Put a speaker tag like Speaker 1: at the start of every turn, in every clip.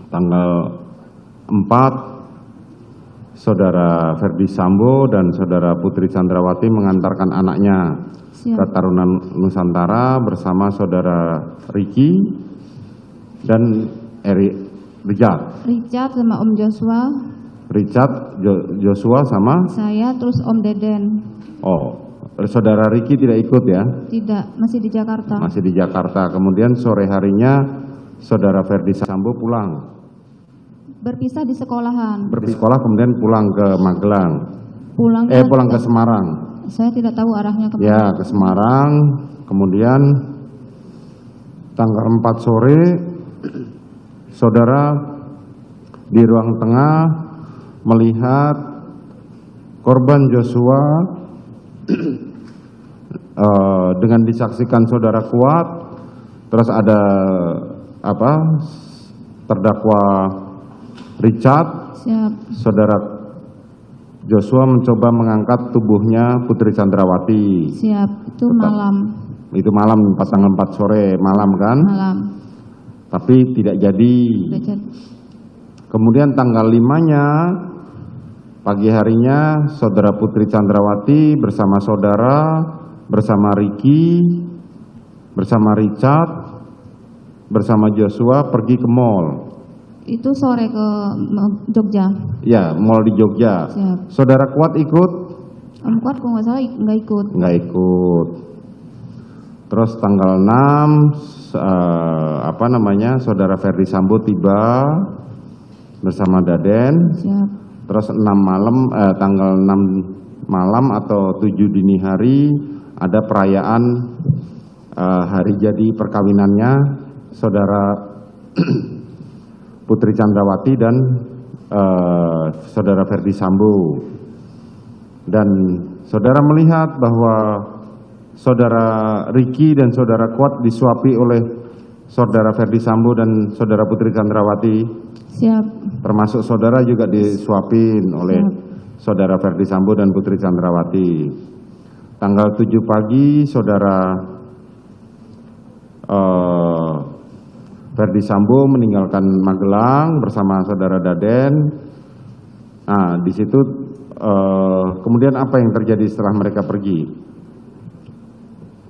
Speaker 1: Tanggal 4, Saudara Ferdi Sambo dan Saudara Putri Chandrawati mengantarkan anaknya ke Taruna Nusantara bersama Saudara Ricky dan
Speaker 2: Richard sama Om Joshua.
Speaker 1: Richard, Joshua sama
Speaker 2: Saya terus Om Deden.
Speaker 1: Oh, Saudara Ricky tidak ikut ya?
Speaker 2: Tidak, masih di Jakarta.
Speaker 1: Masih di Jakarta. Kemudian sore harinya Saudara Ferdi Sambo pulang.
Speaker 2: Berpisah di sekolahan.
Speaker 1: Berpisah sekolah kemudian pulang ke Magelang. Pulang ke Semarang.
Speaker 2: Saya tidak tahu arahnya kemana.
Speaker 1: Ya, ke Semarang. Kemudian tanggal 4 sore Saudara di ruang tengah melihat korban Joshua dengan disaksikan Saudara Kuat, terus ada terdakwa Richard.
Speaker 2: Siap.
Speaker 1: Saudara Joshua mencoba mengangkat tubuhnya Putri Chandrawati.
Speaker 2: Siap, itu malam.
Speaker 1: Itu malam, tanggal 4 sore, malam kan?
Speaker 2: Malam.
Speaker 1: Tapi tidak jadi. Kemudian tanggal 5-nya, pagi harinya, Saudara Putri Chandrawati bersama Saudara, bersama Ricky, bersama Richard, bersama Joshua pergi ke mall.
Speaker 2: Itu sore ke Jogja.
Speaker 1: Ya, mall di Jogja.
Speaker 2: Siap.
Speaker 1: Saudara Kuat ikut?
Speaker 2: Om Kuat kalau nggak salah nggak ikut.
Speaker 1: Nggak ikut. Terus tanggal 6, Saudara Ferdi Sambo tiba bersama Daden.
Speaker 2: Siap.
Speaker 1: Terus tanggal 6 malam atau 7 dini hari ada perayaan hari jadi perkawinannya Saudara Putri Chandrawati dan Saudara Ferdi Sambo. Dan Saudara melihat bahwa Saudara Ricky dan Saudara Kuat disuapi oleh Saudara Ferdi Sambo dan Saudara Putri Chandrawati.
Speaker 2: Siap.
Speaker 1: Termasuk Saudara juga disuapin oleh Saudara Ferdi Sambo dan Putri Chandrawati. Tanggal 7 pagi Saudara Ferdi Sambo meninggalkan Magelang bersama Saudara Daden. Nah, di situ kemudian apa yang terjadi setelah mereka pergi?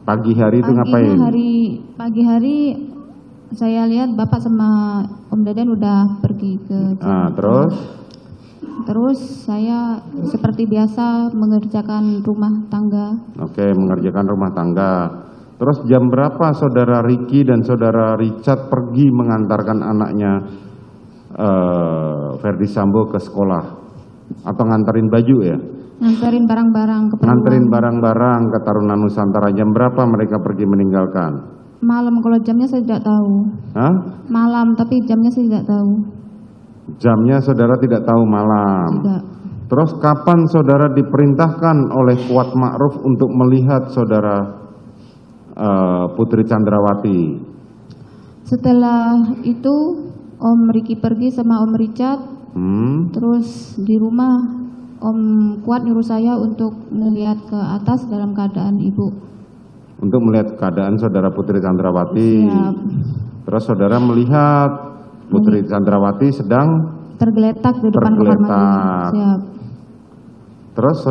Speaker 1: Pagi hari itu ngapain?
Speaker 2: Pagi hari saya lihat Bapak sama Om Deden udah pergi ke
Speaker 1: terus?
Speaker 2: Terus saya seperti biasa mengerjakan rumah tangga.
Speaker 1: Oke, mengerjakan rumah tangga. Terus jam berapa Saudara Ricky dan Saudara Richard pergi mengantarkan anaknya Ferdi Sambo ke sekolah? Atau nganterin baju ya?
Speaker 2: Nganterin barang-barang ke perumahan.
Speaker 1: Nganterin barang-barang ke Taruna Nusantara. Jam berapa mereka pergi meninggalkan?
Speaker 2: Malam, kalau jamnya saya tidak tahu.
Speaker 1: Hah?
Speaker 2: Malam, tapi jamnya saya tidak tahu.
Speaker 1: Jamnya Saudara tidak tahu malam?
Speaker 2: Tidak.
Speaker 1: Terus kapan Saudara diperintahkan oleh Kuat Ma'ruf untuk melihat Saudara Putri Chandrawati?
Speaker 2: Setelah itu Om Ricky pergi sama Om Richard. Terus di rumah Om Kuat nyuruh saya untuk melihat ke atas dalam keadaan ibu.
Speaker 1: Untuk melihat keadaan Saudara Putri Chandrawati.
Speaker 2: Siap.
Speaker 1: Terus Saudara melihat Putri Chandrawati sedang
Speaker 2: tergeletak di depan kamar mandi. Siap.
Speaker 1: Terus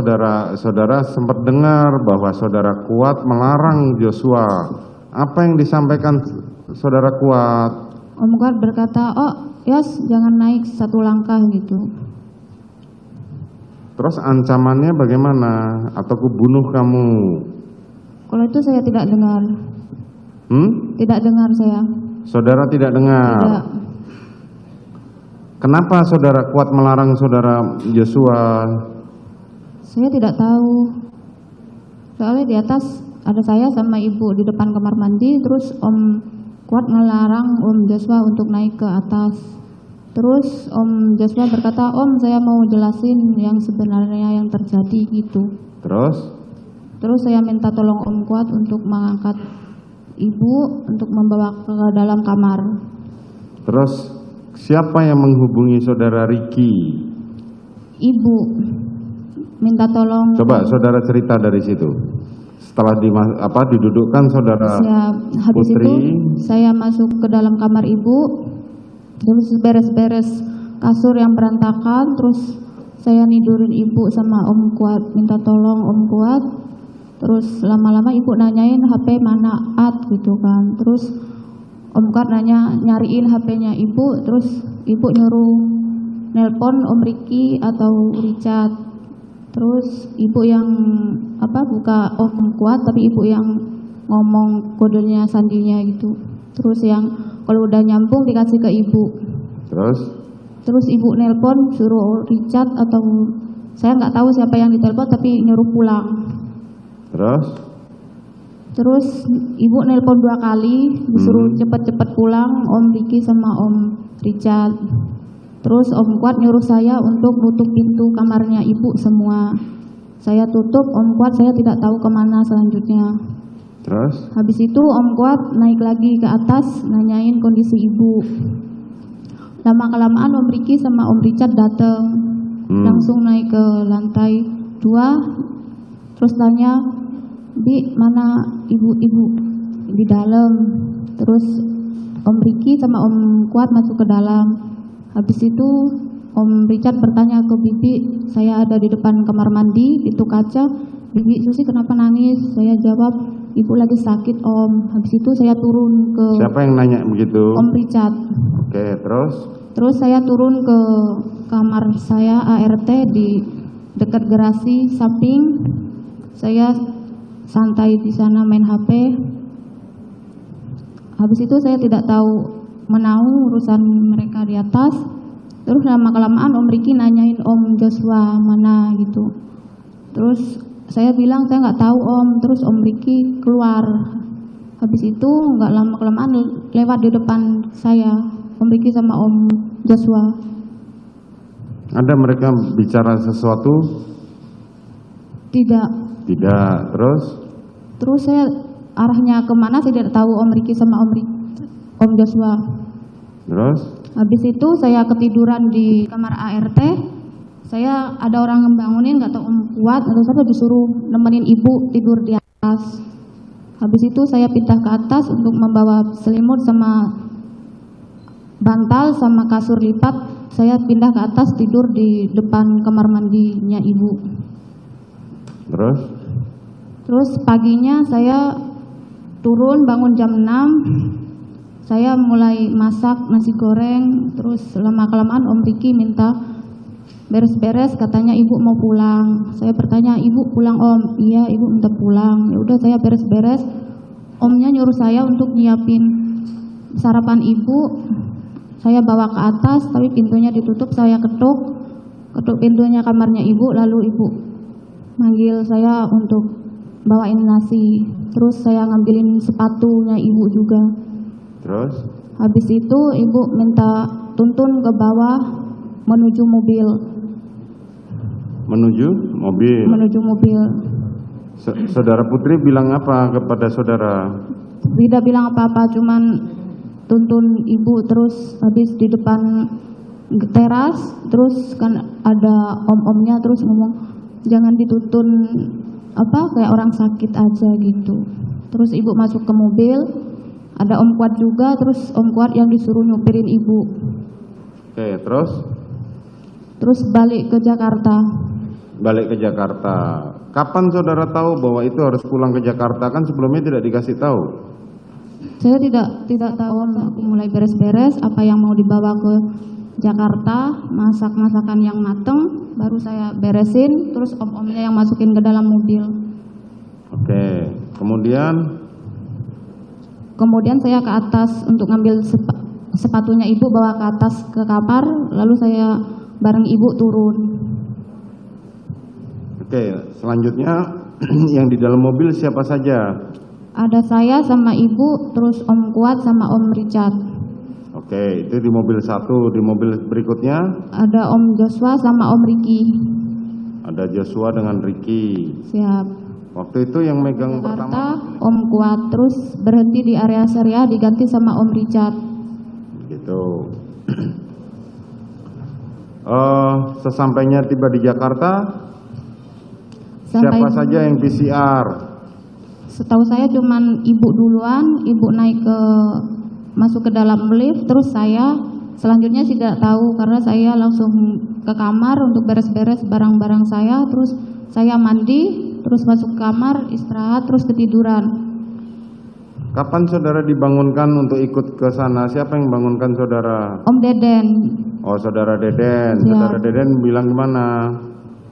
Speaker 1: saudara sempat dengar bahwa Saudara Kuat melarang Joshua. Apa yang disampaikan Saudara Kuat?
Speaker 2: Om Kuat berkata, "Oh, Yos, jangan naik satu langkah," gitu.
Speaker 1: Terus ancamannya bagaimana? Atau kubunuh kamu?
Speaker 2: Kalau itu saya tidak dengar. Tidak dengar saya.
Speaker 1: Saudara tidak dengar?
Speaker 2: Tidak.
Speaker 1: Kenapa Saudara Kuat melarang Saudara Joshua?
Speaker 2: Saya tidak tahu. Soalnya di atas ada saya sama ibu di depan kamar mandi, terus Om Kuat melarang Om Joshua untuk naik ke atas. Terus Om Joshua berkata, "Om, saya mau jelasin yang sebenarnya yang terjadi," gitu. Terus saya minta tolong Om Kuat untuk mengangkat ibu untuk membawa ke dalam kamar.
Speaker 1: Terus siapa yang menghubungi Saudara Ricky?
Speaker 2: Ibu minta tolong.
Speaker 1: Coba Saudara cerita dari situ. Setelah didudukkan Saudara
Speaker 2: Siap. Habis
Speaker 1: Putri.
Speaker 2: itu saya masuk ke dalam kamar ibu. Terus beres-beres kasur yang berantakan, terus saya nidurin ibu sama Om Kuat, minta tolong Om Kuat. Terus lama-lama ibu nanyain HP mana At gitu kan. Terus Om Kuat nyariin HP-nya ibu, terus ibu nyuruh nelpon Om Ricky atau Richard. Terus ibu yang buka Om Kuat, tapi ibu yang ngomong kodenya sandinya gitu. Terus yang kalau udah nyambung dikasih ke ibu. Terus ibu nelpon suruh Richard atau saya nggak tahu siapa yang ditelepon, tapi nyuruh pulang. Terus ibu nelpon 2 kali disuruh cepet-cepet pulang, Om Ricky sama Om Richard. Terus Om Kuat nyuruh saya untuk nutup pintu kamarnya ibu semua. Saya tutup, Om Kuat saya tidak tahu kemana selanjutnya. Habis itu Om Kuat naik lagi ke atas nanyain kondisi ibu. Lama-kelamaan Om Ricky sama Om Richard datang, langsung naik ke lantai 2, terus tanya, Bi, mana ibu-ibu? Di dalam. Terus Om Ricky sama Om Kuat masuk ke dalam. Habis itu Om Richard bertanya ke Bibi, saya ada di depan kamar mandi, pintu kaca. Bibi, Susi kenapa nangis? Saya jawab, ibu lagi sakit Om. Habis itu saya turun ke...
Speaker 1: Siapa yang nanya begitu?
Speaker 2: Om Richard.
Speaker 1: Oke, terus?
Speaker 2: Terus saya turun ke kamar saya ART di dekat garasi samping. Saya santai di sana main HP. Habis itu saya tidak tahu menau urusan mereka di atas. Terus lama-kelamaan Om Ricky nanyain Om Joshua mana gitu. Terus saya bilang saya nggak tahu Om. Terus Om Ricky keluar. Habis itu nggak lama-kelamaan lewat di depan saya, Om Ricky sama Om Joshua.
Speaker 1: Ada mereka bicara sesuatu?
Speaker 2: Tidak. Terus saya arahnya kemana saya tidak tahu, Om Ricky sama Om Joshua.
Speaker 1: Terus?
Speaker 2: Habis itu saya ketiduran di kamar ART. Saya ada orang ngebangunin, nggak tahu Om Kuat atau siapa, disuruh nemenin ibu tidur di atas. Habis itu saya pindah ke atas untuk membawa selimut sama bantal sama kasur lipat. Saya pindah ke atas tidur di depan kamar mandinya ibu. Terus paginya saya turun bangun jam 6. Saya mulai masak nasi goreng. Terus lama-kelamaan Om Ricky minta beres-beres, katanya ibu mau pulang. Saya bertanya, ibu pulang Om? Iya, ibu minta pulang. Ya udah saya beres-beres. Omnya nyuruh saya untuk nyiapin sarapan ibu. Saya bawa ke atas, tapi pintunya ditutup. Saya ketuk pintunya kamarnya ibu, lalu ibu manggil saya untuk bawain nasi. Terus saya ngambilin sepatunya ibu juga. Habis itu ibu minta tuntun ke bawah menuju mobil. Menuju mobil.
Speaker 1: Saudara Putri bilang apa kepada saudara?
Speaker 2: Tidak bilang apa-apa, cuman tuntun ibu. Terus habis di depan teras, terus kan ada om-omnya, terus ngomong jangan dituntun kayak orang sakit aja gitu. Terus ibu masuk ke mobil, ada Om Kuat juga, terus Om Kuat yang disuruh nyupirin ibu.
Speaker 1: Oke,
Speaker 2: terus balik ke Jakarta.
Speaker 1: Kapan saudara tahu bahwa itu harus pulang ke Jakarta? Kan sebelumnya tidak dikasih tahu.
Speaker 2: Saya tidak tahu. Aku mulai beres-beres apa yang mau dibawa ke Jakarta, masak-masakan yang mateng, baru saya beresin. Terus om-omnya yang masukin ke dalam mobil.
Speaker 1: Oke,
Speaker 2: kemudian saya ke atas untuk ngambil sepatunya ibu, bawa ke atas ke kamar, lalu saya bareng ibu turun.
Speaker 1: Oke, selanjutnya yang di dalam mobil siapa saja?
Speaker 2: Ada saya sama ibu, terus Om Kuat sama Om Richard.
Speaker 1: Oke, itu di mobil satu. Di mobil berikutnya?
Speaker 2: Ada Om Joshua sama Om Ricky.
Speaker 1: Ada Joshua dengan Ricky.
Speaker 2: Siap.
Speaker 1: Waktu itu yang megang
Speaker 2: Jakarta,
Speaker 1: pertama
Speaker 2: Om Kuat, terus berhenti di area Syariah diganti sama Om Richard.
Speaker 1: Gitu. Sesampainya tiba di Jakarta, siapa saja yang PCR?
Speaker 2: Setahu saya cuman ibu duluan, ibu masuk ke dalam lift, terus saya, selanjutnya tidak tahu karena saya langsung ke kamar untuk beres-beres barang-barang saya, terus saya mandi, terus masuk kamar, istirahat, terus ketiduran.
Speaker 1: Kapan saudara dibangunkan untuk ikut ke sana? Siapa yang bangunkan saudara?
Speaker 2: Om Deden.
Speaker 1: Oh, saudara Deden.
Speaker 2: Ya.
Speaker 1: Saudara Deden bilang gimana?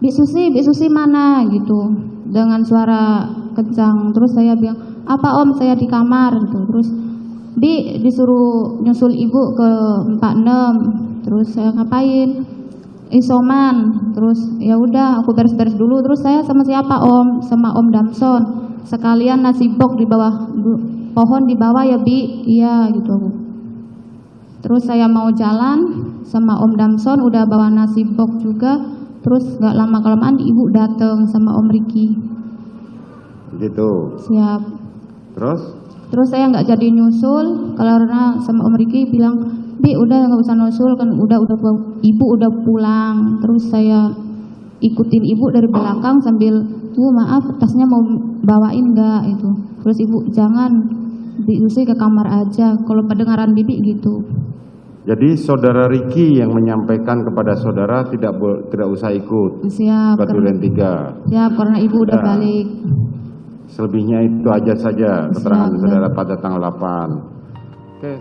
Speaker 2: Bik Susi mana gitu, dengan suara kencang. Terus saya bilang, apa Om, saya di kamar gitu. Terus disuruh nyusul ibu ke 46. Terus saya ngapain? Isoman. Terus ya udah aku beres-beres dulu. Terus saya sama siapa Om? Sama Om Damson. Sekalian nasi box di bawah pohon di bawah ya Bi. Iya gitu. Terus saya mau jalan sama Om Damson udah bawa nasi box juga. Terus gak lama kelamaan ibu datang sama Om Riki.
Speaker 1: Gitu.
Speaker 2: Siap.
Speaker 1: Terus
Speaker 2: saya nggak jadi nyusul karena sama Om Riki bilang, Bi udah nggak usah nyusul kan udah ibu udah pulang. Terus saya ikutin ibu dari belakang sambil, maaf tasnya mau bawain nggak itu. Terus ibu jangan, Bi Susi ke kamar aja. Kalau pendengaran bibi gitu.
Speaker 1: jadi saudara Riki yang menyampaikan kepada saudara tidak usah ikut
Speaker 2: Siap.
Speaker 1: ke Duren 3.
Speaker 2: Siap karena ibu udah balik.
Speaker 1: Selebihnya itu aja saja keterangan
Speaker 2: Siap,
Speaker 1: saudara pada tanggal 8. Oke.